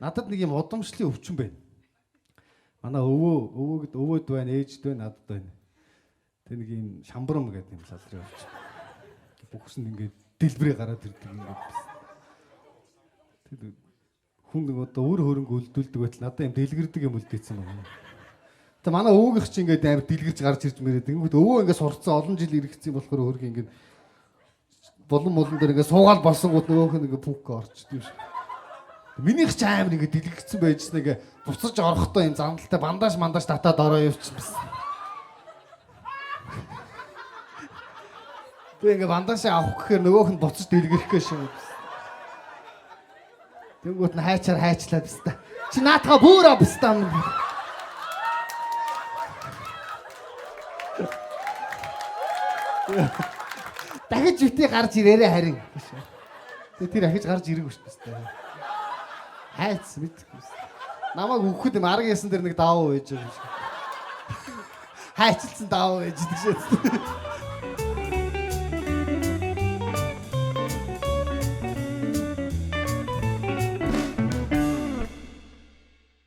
Надад нэг юм удамшлын өвчин байна. Манай өвөөд байна, ээжд байна, надад байна. Тэг нэг юм шамбрам гэдэг юм салрын өвчин. Бүхсэнд ингээд дэлбэрээ гараад ирдэг ингээд. Тэг хүн нэг одоо өөр хөрөнгө үлдүүлдэг байтал надад юм дэлгэрдэг юм үлдээсэн байна. Тэг манай өвөөгийнх чи ингээд амар дэлгэрж гарч ирж мэрээд ингээд өвөө ингээд сурцсан олон жил иргэцсэн болохоор хөргө ингээд болон дээр ингээд суугаал болсонгууд нөгөөх нь ингээд пүк орчдөг юм шиг. Минийх ч амар ингээд дэлгэрсэн байжсэн нэг буцаж орохдоо юм зандалтай бандаж татаад ороо явчихсан. Тэг ингээд бандажаа авах гэхээр нөгөөх нь буцаж дэлгэрэх гээ шиг. Тэнгүүт нь хайчлаад бистаа. Чи наатаха бүр австаа. Дахиж битээ гарч ирээрээ харин. Тэг тэр ахиж гарч ирэх шүү дээ. Хайц мэдгүй. Намайг өгөхөд юм арга ясан дээр нэг даав байж байгаа юм шиг. Хайцалсан даав байж идэг шээ.